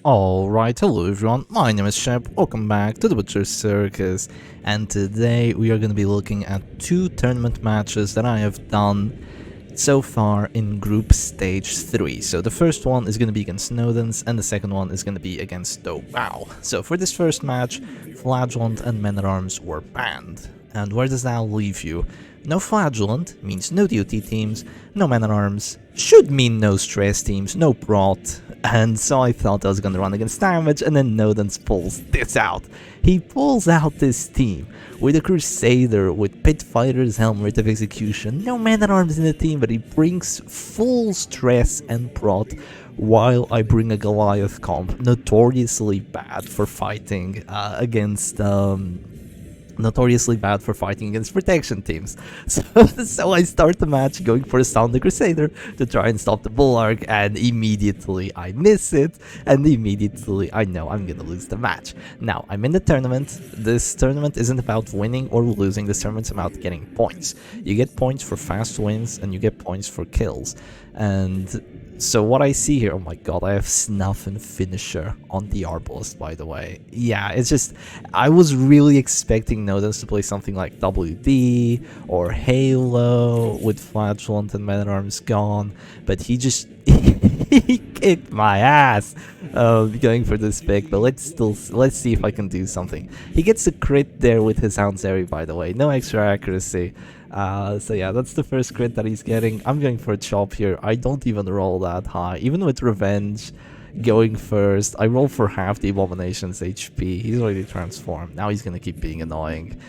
Alright, hello everyone, my name is Shep, welcome back to the Butcher Circus, and today we are going to be looking at two tournament matches that I have done so far in Group Stage 3. So the first one is going to be against Nodens, and the second one is going to be against Doubao. So for this first match, Flagellant and Men-at-Arms were banned. And where does that leave you? No Flagellant means no DOT teams, no Men-at-Arms, should mean no stress teams, no prot, and so I thought I was gonna run against damage, and then Nodens pulls this out. He pulls out this team with a Crusader, with Pit Fighter's Helmet of Execution, no Man-at-Arms in the team, but he brings full stress and prot, while I bring a Goliath comp, notoriously bad for fighting against protection teams. So I start the match going for a Sound the Crusader to try and stop the Bulwark, and immediately I miss it, and immediately I know I'm gonna lose the match. Now, I'm in the tournament. This tournament isn't about winning or losing, this tournament's about getting points. You get points for fast wins, and you get points for kills. And so what I see here, oh my god, I have Snuff and Finisher on the Arbalist, by the way. Yeah, it's just, I was really expecting Nodens to play something like WD or Halo with Flagellant and Men-at-Arms gone, but he just, he kicked my ass going for this pick, but let's see if I can do something. He gets a crit there with his Houndsary, by the way, no extra accuracy. So yeah, that's the first crit that he's getting. I'm going for a chop here. I don't even roll that high. Even with Revenge going first, I roll for half the Abomination's HP. He's already transformed. Now he's gonna keep being annoying.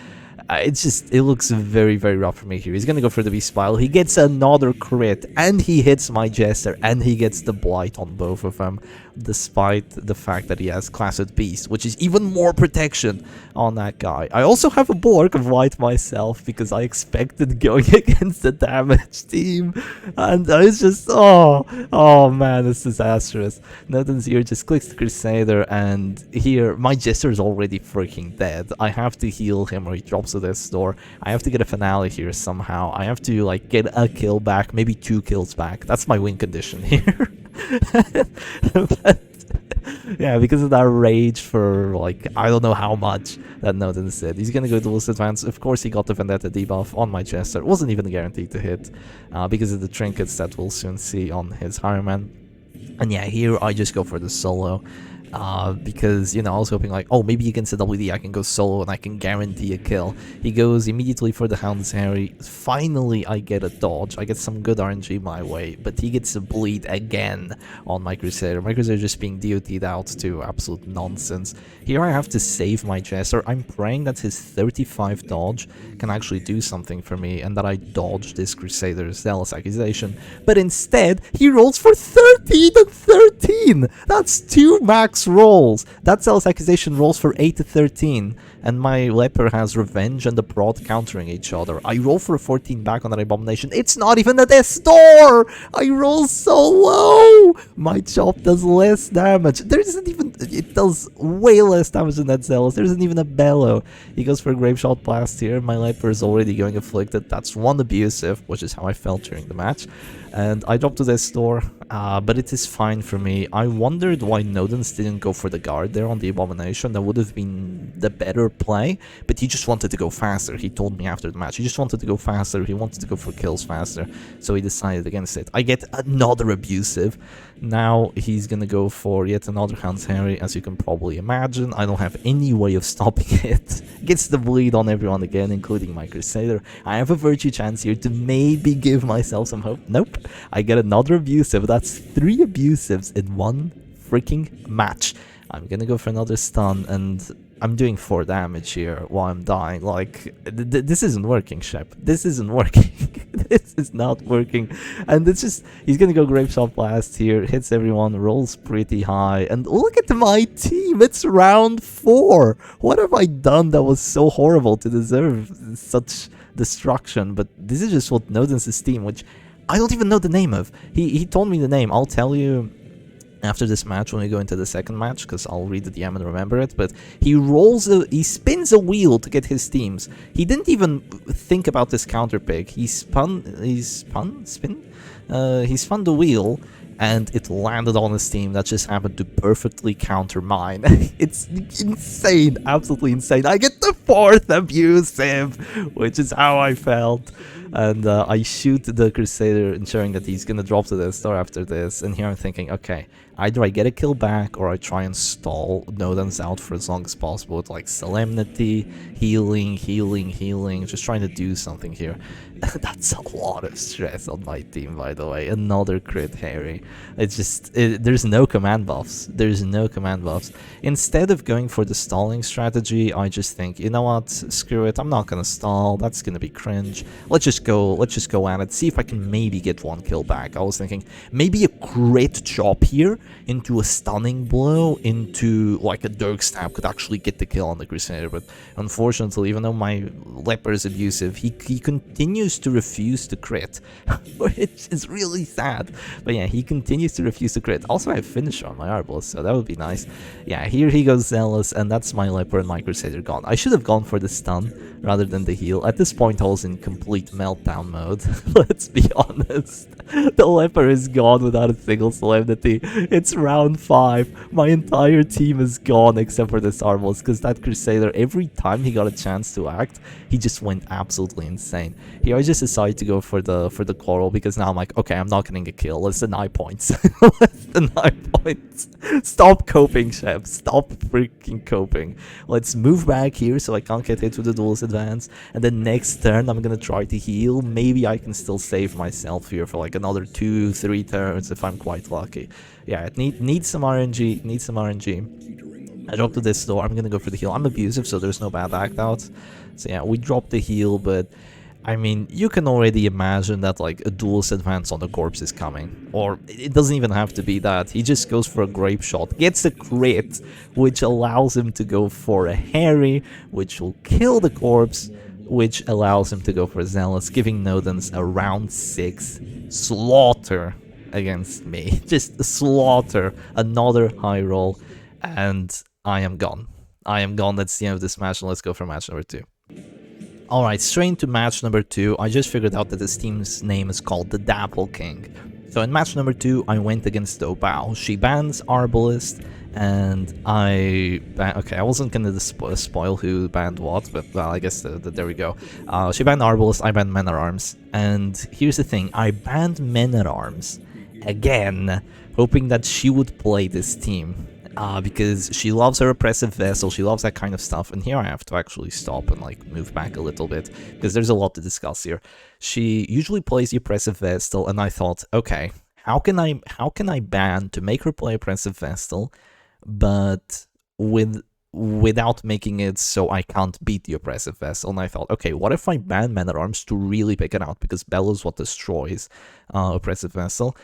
It's just, it looks very, very rough for me here. He's gonna go for the V-Spile. He gets another crit, and he hits my Jester, and he gets the Blight on both of them, despite the fact that he has Classed Beast, which is even more protection on that guy. I also have a Bulwark of Light myself, because I expected going against the damage team, and it's just, oh man, it's disastrous. Nodens here just clicks the Crusader, and here, my Jester is already freaking dead. I have to heal him, or he drops to this door. I have to get a finale here somehow. I have to like get a kill back, maybe 2 kills back. That's my win condition here. But, yeah, because of that rage for like I don't know how much that Nodens did. He's gonna go duelist advance. Of course, he got the Vendetta debuff on my Jester. It wasn't even guaranteed to hit because of the trinkets that we'll soon see on his Hireman. And yeah, here I just go for the solo. Because, you know, I was hoping like, oh, maybe against the WD I can go solo and I can guarantee a kill. He goes immediately for the Houndsary. Finally, I get a dodge. I get some good RNG my way, but he gets a bleed again on my Crusader. My Crusader just being DOT'd out to absolute nonsense. Here I have to save my Jester. I'm praying that his 35 dodge can actually do something for me and that I dodge this Crusader's Zealous Accusation. But instead, he rolls for 13 and 13! That's 2 max rolls. That Zealous Accusation rolls for 8 to 13, and my Leper has Revenge and the Prod countering each other. I roll for a 14 back on that Abomination. It's not even a Death's Door! I roll so low! My Chop does less damage. There isn't even... It does way less damage than that Zealous. There isn't even a Bellow. He goes for a Grapeshot Blast here. My Leper is already going Afflicted. That's 1 abusive, which is how I felt during the match. And I dropped to Death's Door, but it is fine for me. I wondered why Nodens didn't go for the guard there on the Abomination. That would have been the better play, but he just wanted to go faster. He told me after the match, he just wanted to go faster. He wanted to go for kills faster, so he decided against it. I get another abusive. Now he's gonna go for yet another Houndsary, as you can probably imagine. I don't have any way of stopping it. Gets the bleed on everyone again, including my Crusader. I have a virtue chance here to maybe give myself some hope. Nope. I get another abusive. That's 3 abusives in 1 freaking match. I'm gonna go for another stun, and I'm doing 4 damage here while I'm dying. Like, this isn't working, Shep. This isn't working. This is not working. And it's just, he's gonna go Grapeshot Blast here, hits everyone, rolls pretty high, and look at my team, it's round 4. What have I done that was so horrible to deserve such destruction? But this is just what Nodens' team, which I don't even know the name of. He told me the name. I'll tell you after this match when we go into the second match, because I'll read the DM and remember it. But he spins a wheel to get his teams. He didn't even think about this counter pick. He spun the wheel, and it landed on his team that just happened to perfectly counter mine. It's insane, absolutely insane. I get the 4th abusive, which is how I felt. And I shoot the Crusader, ensuring that he's gonna drop to the star after this. And here I'm thinking, okay, either I get a kill back or I try and stall Nodens out for as long as possible with like Solemnity, healing, just trying to do something here. That's a lot of stress on my team, by the way. Another crit, Harry. It's just, there's no command buffs. There's no command buffs. Instead of going for the stalling strategy, I just think, you know what, screw it, I'm not gonna stall, that's gonna be cringe. Let's just go at it, see if I can maybe get 1 kill back. I was thinking, maybe a crit chop here into a stunning blow, into like a Dirk stab could actually get the kill on the Crusader, but unfortunately, even though my leper is abusive, he continues to refuse to crit, which is really sad. But yeah, he continues to refuse to crit. Also, I have finisher on my Arbalest, so that would be nice. Yeah, here he goes Zealous, and that's my leper and my Crusader gone. I should have gone for the stun rather than the heal. At this point, I was in complete meltdown mode. Let's be honest. The leper is gone without a single Solemnity. It's round 5. My entire team is gone except for this Arbalest, because that Crusader, every time he got a chance to act, he just went absolutely insane. Here I just decided to go for the quarrel, because now I'm like, okay, I'm not getting a kill. Let's deny points. Let's deny points. Stop coping, Chef. Stop freaking coping. Let's move back here so I can't get hit with the duelist advance. And then next turn, I'm gonna try to heal. Maybe I can still save myself here for like another 2-3 turns if I'm quite lucky. Yeah, it needs some RNG. Needs some RNG. I dropped to this door. I'm gonna go for the heal. I'm abusive, so there's no bad act out. So yeah, we dropped the heal, but I mean, you can already imagine that like a duelist advance on the corpse is coming. Or it doesn't even have to be that. He just goes for a grape shot, gets a crit, which allows him to go for a Harry, which will kill the corpse, which allows him to go for a Zealous, giving Nodens a round 6 slaughter against me. Just a slaughter, another high roll, and I am gone. I am gone. That's the end of this match, and let's go for match number 2. Alright, straight into match number 2, I just figured out that this team's name is called the Dapple King. So in match number 2, I went against Doubao. She bans Arbalest, and okay, I wasn't gonna spoil who banned what, but well, I guess there we go. She banned Arbalest, I banned Men-at-Arms, and here's the thing, I banned Men-at-Arms again, hoping that she would play this team. Because she loves her oppressive vessel, she loves that kind of stuff, and here I have to actually stop and like move back a little bit, because there's a lot to discuss here. She usually plays the oppressive vessel, and I thought, okay, how can I ban to make her play oppressive vessel, but without making it so I can't beat the oppressive vessel? And I thought, okay, what if I ban Men-at-Arms to really pick it out, because Bellows what destroys oppressive vessel.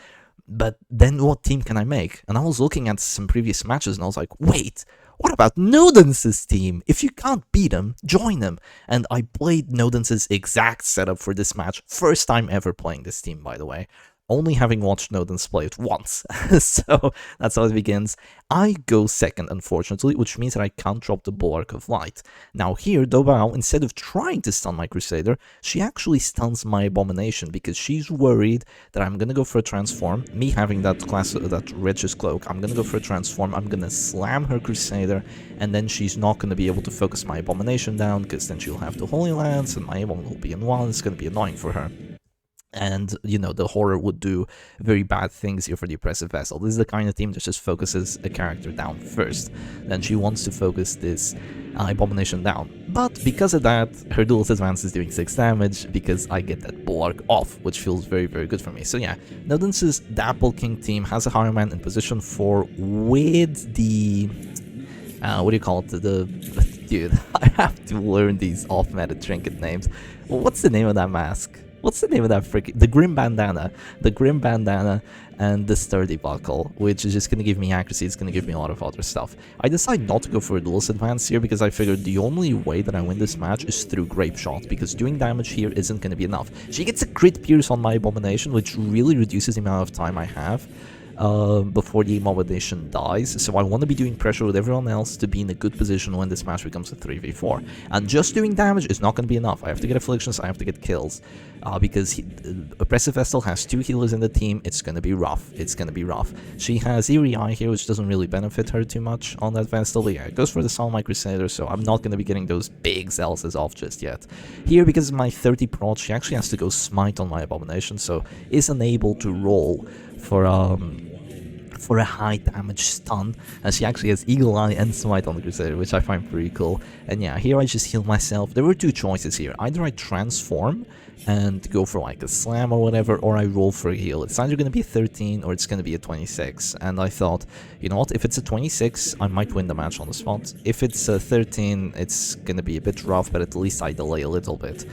But then what team can I make? And I was looking at some previous matches and I was like, wait, what about Nodens' team? If you can't beat him, join him. And I played Nodens' exact setup for this match. First time ever playing this team, by the way. Only having watched Nodens play it once. So that's how it begins. I go second, unfortunately, which means that I can't drop the Bulwark of Light. Now here, Doubao, instead of trying to stun my Crusader, she actually stuns my Abomination, because she's worried that I'm gonna go for a transform. Me having that Wretch's Cloak, I'm gonna go for a transform, I'm gonna slam her Crusader, and then she's not gonna be able to focus my Abomination down, because then she'll have the Holy Lance, and my Abomination will be in 1, it's gonna be annoying for her. And, you know, the horror would do very bad things here for the oppressive vessel. This is the kind of team that just focuses a character down first. Then she wants to focus this Abomination down. But because of that, her duelist advance is doing 6 damage, because I get that Bulwark off, which feels very, very good for me. So yeah, Nodens' Dapple King team has a Higher Man in position 4 with the... what do you call it? Dude, I have to learn these off-meta trinket names. Well, what's the name of that mask? What's the name of that freaking... The Grim Bandana. The Grim Bandana and the Sturdy Buckle, which is just going to give me accuracy, it's going to give me a lot of other stuff. I decided not to go for a duelist advance here, because I figured the only way that I win this match is through Grape Shot, because doing damage here isn't going to be enough. She gets a crit pierce on my Abomination, which really reduces the amount of time I have. before the Abomination dies, so I want to be doing pressure with everyone else to be in a good position when this match becomes a 3v4. And just doing damage is not going to be enough. I have to get afflictions, I have to get kills, because Oppressive Vestal has 2 healers in the team. It's going to be rough. It's going to be rough. She has Eerie Eye here, which doesn't really benefit her too much on that Vestal. But yeah, it goes for the Soulmite Crusader, so I'm not going to be getting those big Zealous off just yet. Here, because of my 30 prot, she actually has to go Smite on my Abomination, so is unable to roll for a high damage stun, and she actually has Eagle Eye and Smite on the Crusader, which I find pretty cool. And yeah, here I just heal myself. There were 2 choices here. Either I transform and go for like a slam or whatever, or I roll for a heal. It's either going to be 13 or it's going to be a 26, and I thought, you know what, if it's a 26, I might win the match on the spot. If it's a 13, it's going to be a bit rough, but at least I delay a little bit.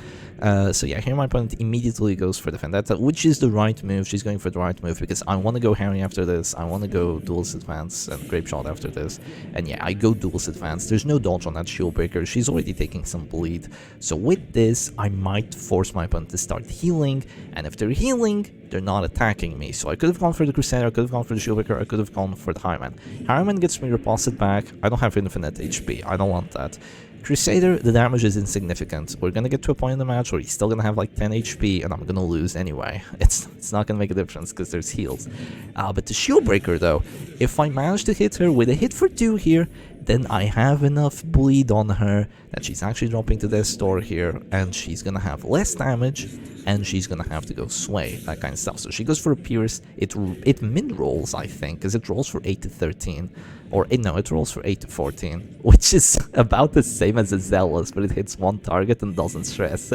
So yeah, here my opponent immediately goes for the Vendetta, which is the right move. She's going for the right move because I want to go Harry after this. I want to go Duelist Advance and Grape Shot after this. And yeah, I go Duelist Advance. There's no dodge on that Shield Breaker. She's already taking some bleed. So with this, I might force my opponent to start healing. And if they're healing, they're not attacking me. So I could have gone for the Crusader, I could have gone for the Shield Breaker, I could have gone for the Highman. Highman gets me reposted back. I don't have infinite HP. I don't want that. Crusader, the damage is insignificant. We're gonna get to a point in the match where he's still gonna have like 10 HP and I'm gonna lose anyway. It's not gonna make a difference because there's heals. But the Shield Breaker though, if I manage to hit her with a hit for 2 here, then I have enough bleed on her that she's actually dropping to Death's Door here, and she's gonna have less damage, and she's gonna have to go Sway, that kind of stuff. So she goes for a Pierce. It min-rolls, I think, because it rolls for 8 to 13. Or, no, it rolls for 8 to 14, which is about the same as a Zealous, but it hits 1 target and doesn't stress.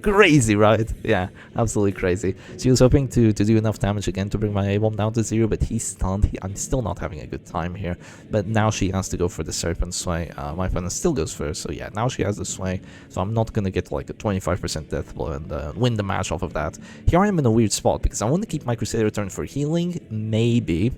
Crazy, right? Yeah, absolutely crazy. She was hoping to do enough damage again to bring my A-bomb down to 0, but he's stunned. I'm still not having a good time here. But now she has to go for the Serpent Sway. My opponent still goes for her, so yeah, now she has the Sway. So I'm not going to get like a 25% death blow and win the match off of that. Here I am in a weird spot because I want to keep my Crusader turn for healing, maybe.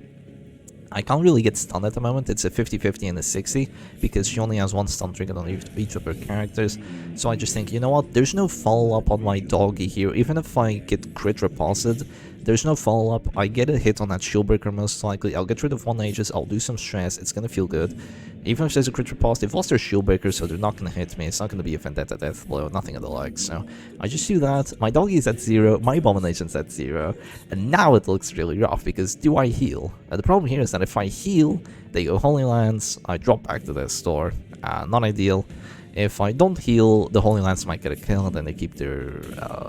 I can't really get stunned at the moment. It's a 50-50 and a 60 because she only has 1 stun trigger on each of her characters. So I just think, you know what, there's no follow-up on my doggy here. Even if I get crit reposted, there's no follow-up. I get a hit on that Shield Breaker most likely. I'll get rid of 1 Aegis, I'll do some stress, it's gonna feel good. Even if there's a crit repost, they've lost their Shield Breaker, so they're not gonna hit me. It's not gonna be a Vendetta death blow, nothing of the like. So I just do that. My doggy is at 0, my Abomination's at 0, and now it looks really rough because do I heal? The problem here is that if I heal, they go Holy Lands, I drop back to their store. Not ideal. If I don't heal, the Holy Lance might get a kill, and then they keep their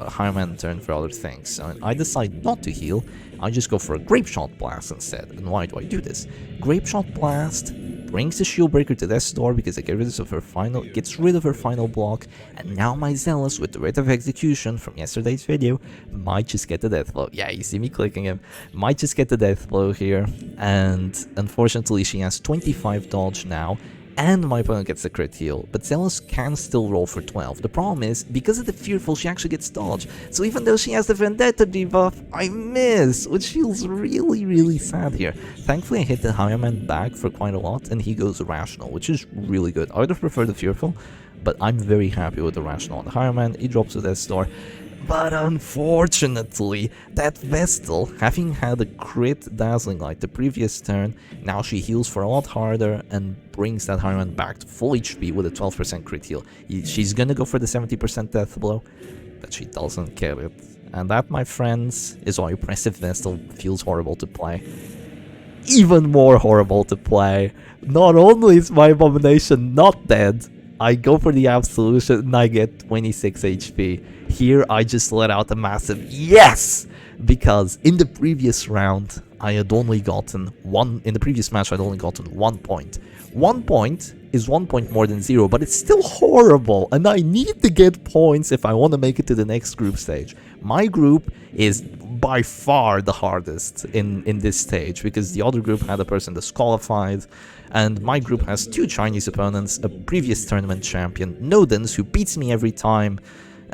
Highman turn for other things. So I decide not to heal, I just go for a Grape Shot Blast instead. And why do I do this? Grape Shot Blast brings the Shield Breaker to Death's Door because it gets rid of her final block, and now my Zealous with the Rite of Execution from yesterday's video might just get the death blow. Yeah, you see me clicking him. Might just get the death blow here, and unfortunately she has 25 dodge now, and my opponent gets the crit heal, but Zealous can still roll for 12. The problem is, because of the Fearful, she actually gets dodge, so even though she has the Vendetta debuff, I miss, which feels really, really sad here. Thankfully, I hit the Highman back for quite a lot, and he goes Rational, which is really good. I would have preferred the Fearful, but I'm very happy with the Rational on the Highman. He drops to Death's Door. But unfortunately, that Vestal, having had a crit Dazzling Light the previous turn, now she heals for a lot harder and brings that Highman back to full HP with a 12% crit heal. She's gonna go for the 70% death blow, but she doesn't get it. And that, my friends, is why Oppressive Vestal feels horrible to play. Even more horrible to play. Not only is my Abomination not dead, I go for the Absolution and I get 26 HP. Here I just let out a massive yes! Because in the previous round, I had only gotten in the previous match I'd only gotten 1 point. 1 point is 1 point more than 0, but it's still horrible, and I need to get points if I want to make it to the next group stage. My group is by far the hardest in this stage, because the other group had a person disqualified, and my group has 2 Chinese opponents, a previous tournament champion, Nodens, who beats me every time,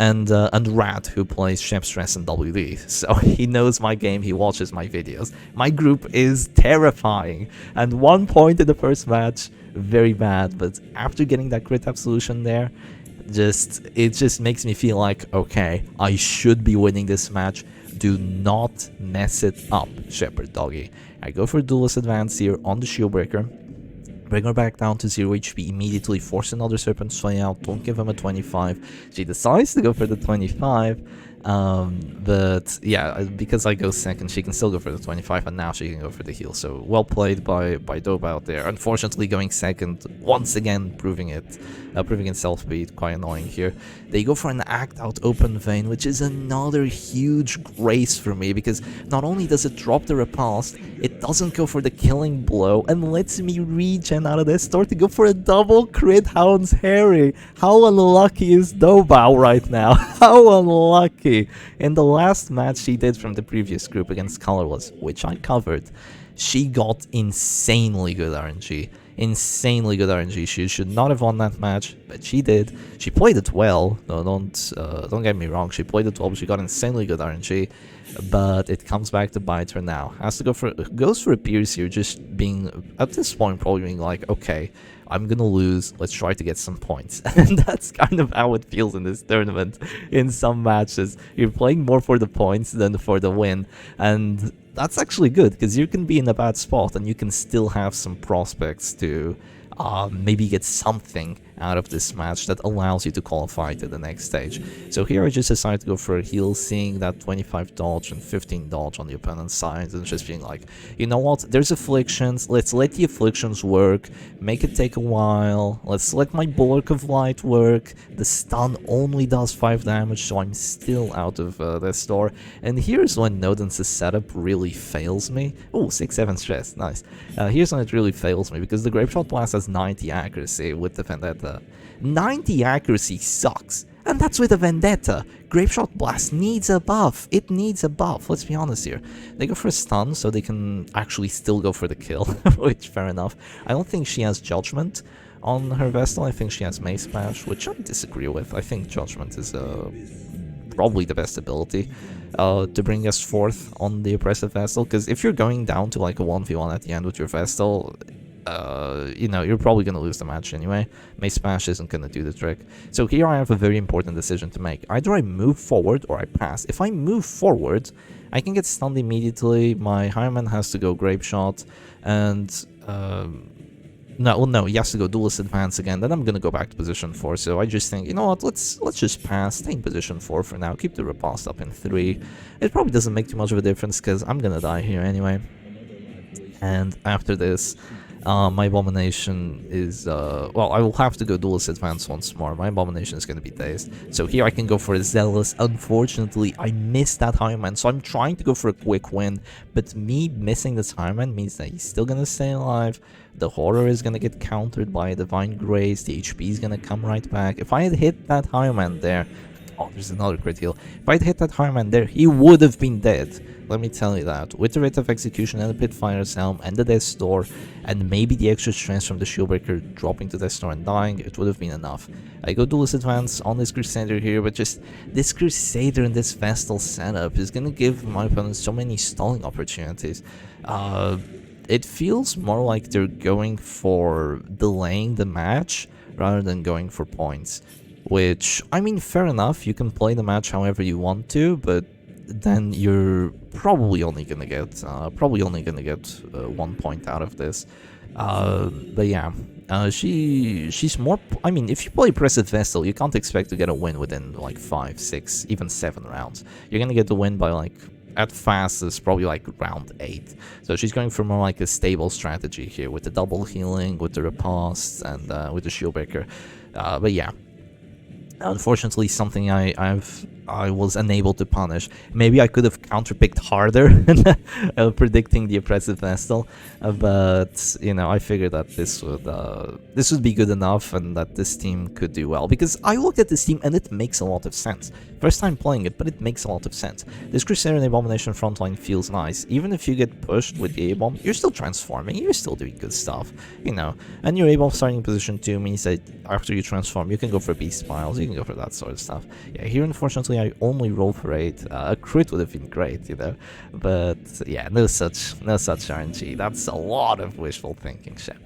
and Rat, who plays Chef Stress and WD. So he knows my game, he watches my videos. My group is terrifying, and 1 point in the first match, very bad, but after getting that crit Absolution there, it just makes me feel like, okay, I should be winning this match. Do not mess it up, Shepherd Doggy. I go for Duelist Advance here on the Shieldbreaker. Bring her back down to 0 HP immediately, force another Serpent Sway out, don't give him a 25. She decides to go for the 25, but yeah, because I go second, she can still go for the 25, and now she can go for the heal. So well played by Doubao out there. Unfortunately, going second, once again, proving itself to be quite annoying here. They go for an Act Out Open Vein, which is another huge grace for me, because not only does it drop the Repulse, it doesn't go for the killing blow, and lets me regen out of this store to go for a double crit Hound's Harry. How unlucky is Doubao right now? How unlucky. In the last match she did from the previous group against Colorless, which I covered, she got insanely good RNG. Insanely good RNG. She should not have won that match, but she did. She played it well. No, don't get me wrong. She played it well, but she got insanely good RNG. But it comes back to bite her now. Has to goes for a Pierce here, just being at this point probably being like, okay, I'm gonna lose. Let's try to get some points. And that's kind of how it feels in this tournament. In some matches, you're playing more for the points than for the win, and that's actually good, because you can be in a bad spot and you can still have some prospects to maybe get something out of this match that allows you to qualify to the next stage. So here I just decided to go for a heal, seeing that 25 dodge and 15 dodge on the opponent's side, and just being like, you know what, there's afflictions, let's let the afflictions work, make it take a while, let's let my Bulwark of Light work, the stun only does 5 damage, so I'm still out of this store. And here's when Nodens' setup really fails me. Oh, 6-7 stress, nice. Here's when it really fails me, because the Grapeshot Blast has 90 accuracy with the Vendetta. 90 accuracy sucks, and that's with a Vendetta. Grapeshot Blast needs a buff. It needs a buff, let's be honest here. They go for a stun, so they can actually still go for the kill, which, fair enough. I don't think she has Judgment on her Vestal. I think she has Mace Bash, which I disagree with. I think Judgment is probably the best ability to bring us forth on the Oppressive Vestal, because if you're going down to like a 1v1 at the end with your Vestal, you know, you're probably going to lose the match anyway. Mace Smash isn't going to do the trick. So here I have a very important decision to make. Either I move forward or I pass. If I move forward, I can get stunned immediately. My Hireman has to go Grape Shot, and no, he has to go Duelist Advance again. Then I'm going to go back to position 4. So I just think, you know what, let's just pass, stay in position 4 for now, keep the Riposte up in 3. It probably doesn't make too much of a difference, because I'm going to die here anyway. And after this, my Abomination is, well, I will have to go Duelist Advance once more. My Abomination is going to be dazed. So here I can go for a Zealous. Unfortunately, I missed that Hireman, so I'm trying to go for a quick win. But me missing this Hireman means that he's still going to stay alive. The Horror is going to get countered by a Divine Grace. The HP is going to come right back. If I had hit that Hireman there... Oh, there's another crit heal. If I'd hit that Hireman there, he would have been dead. Let me tell you that. With the Rite of Execution and the Pitfire's Helm and the Death's Door, and maybe the extra strength from the Shieldbreaker dropping to Death's Door and dying, it would have been enough. I go Duelist Advance on this Crusader here, but just this Crusader and this Vestal setup is gonna give my opponent so many stalling opportunities. It feels more like they're going for delaying the match rather than going for points. Which, I mean, fair enough, you can play the match however you want to, but then you're probably only gonna get 1 point out of this. But yeah, she's more. I mean, if you play Oppressive Vestal, you can't expect to get a win within like 5, 6, even 7 rounds. You're gonna get the win by like, at fastest, probably like round 8. So she's going for more like a stable strategy here with the double healing, with the Riposte, and with the Shieldbreaker. But yeah. Unfortunately, something I was unable to punish. Maybe I could have counterpicked harder, predicting the Oppressive Vestal, but you know, I figured that this would be good enough, and that this team could do well. Because I looked at this team and it makes a lot of sense. First time playing it, but it makes a lot of sense. This Crusader and Abomination frontline feels nice. Even if you get pushed with the A-Bomb, you're still transforming, you're still doing good stuff, you know. And your A-Bomb starting in position 2 means that after you transform, you can go for Beast Smiles, you can go for that sort of stuff. Yeah, here unfortunately I only roll for 8. A crit would have been great, you know. But yeah, no such RNG. That's a lot of wishful thinking, Shep.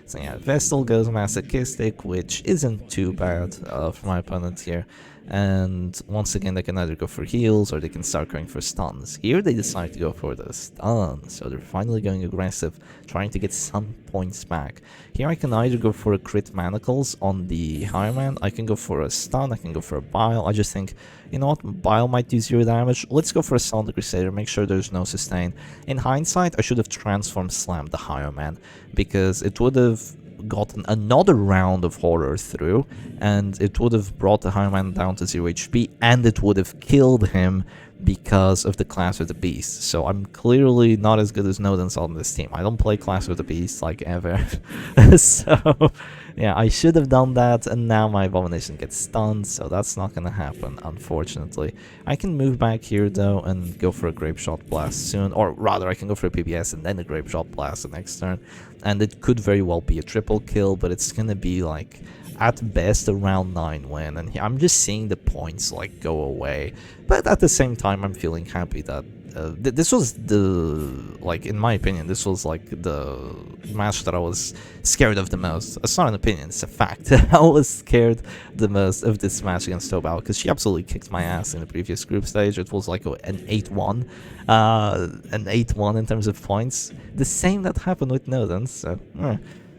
So yeah, Vestal goes masochistic, which isn't too bad for my opponent here. And once again, they can either go for heals or they can start going for stuns. Here they decide to go for the stun, so they're finally going aggressive, trying to get some points back. Here I can either go for a crit manacles on the Higher Man, I can go for a stun, I can go for a bile. I just think, you know what, bile might do 0 damage, let's go for a Sound the Crusader, make sure there's no sustain. In hindsight, I should have transform slammed the Higher Man, because it would have gotten another round of horror through, and it would have brought the Higher Man down to 0 HP, and it would have killed him because of the Class of the Beast. So I'm clearly not as good as Nodens on this team. I don't play Class of the Beast like ever. So yeah, I should have done that, and now my Abomination gets stunned, so that's not gonna happen, unfortunately. I can move back here though and go for a Grape Shot Blast soon, or rather I can go for a PBS and then a Grape Shot Blast the next turn, and it could very well be a triple kill, but it's gonna be like at best a round 9 win, and I'm just seeing the points like go away. But at the same time, I'm feeling happy that this was the, like, in my opinion, this was like the match that I was scared of the most. It's not an opinion, it's a fact. I was scared the most of this match against Doubao, because she absolutely kicked my ass in the previous group stage. It was like an 8-1, an 8-1 in terms of points. The same that happened with Nodens, so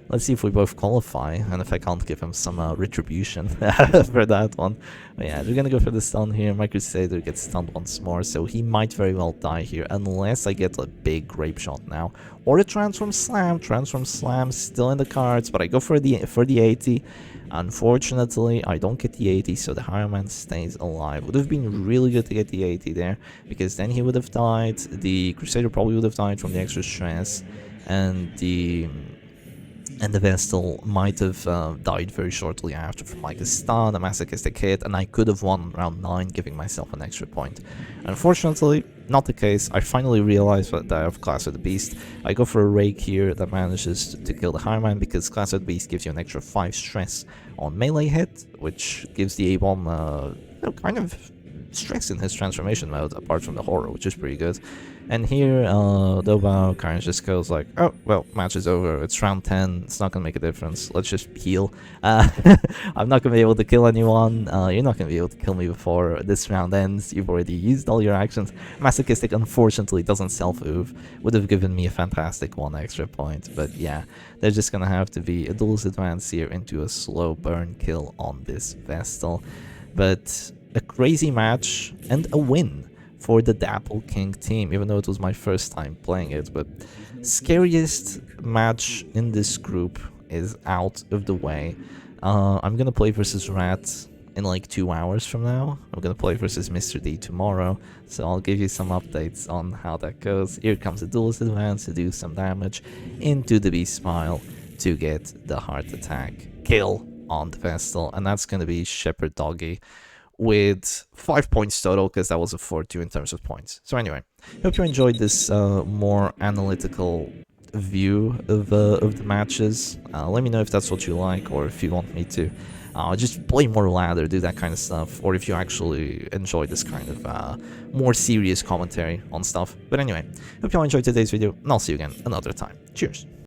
let's see if we both qualify, and if I can't give him some retribution for that one. But yeah, they're gonna go for the stun here. My Crusader gets stunned once more, so he might very well die here, unless I get a big Grape Shot now. Or a Transform Slam. Transform Slam still in the cards, but I go for the 80. Unfortunately, I don't get the 80, so the Higher Man stays alive. Would have been really good to get the 80 there, because then he would have died. The Crusader probably would have died from the extra stress, and the Vestal might have died very shortly after from like a stun, a masochistic hit, and I could have won round 9, giving myself an extra point. Unfortunately, not the case. I finally realized that I have Class of the Beast. I go for a Rake here that manages to kill the Higher Man, because Class of the Beast gives you an extra 5 stress on melee hit, which gives the A-Bomb kind of stress in his transformation mode, apart from the horror, which is pretty good. And here, Doubao kind of just goes like, oh, well, match is over, it's round 10, it's not gonna make a difference, let's just heal. I'm not gonna be able to kill anyone, you're not gonna be able to kill me before this round ends, you've already used all your actions. Masochistic, unfortunately, doesn't self-oof, would have given me a fantastic 1 extra point, but yeah, there's just gonna have to be a duelist advance here into a slow burn kill on this Vestal. But a crazy match and a win for the Dapple King team, even though it was my first time playing it. But scariest match in this group is out of the way. I'm gonna play versus Rat in like 2 hours from now. I'm gonna play versus Mr. D tomorrow, so I'll give you some updates on how that goes. Here comes the duelist advance to do some damage into the Beast Smile to get the heart attack kill on the Vestal, and that's gonna be Shepherd Doggy with 5 points total, because that was a 4-2 in terms of points. So anyway, hope you enjoyed this more analytical view of the matches. Let me know if that's what you like, or if you want me to just play more ladder, do that kind of stuff, or if you actually enjoy this kind of more serious commentary on stuff. But anyway, hope you all enjoyed today's video, and I'll see you again another time. Cheers!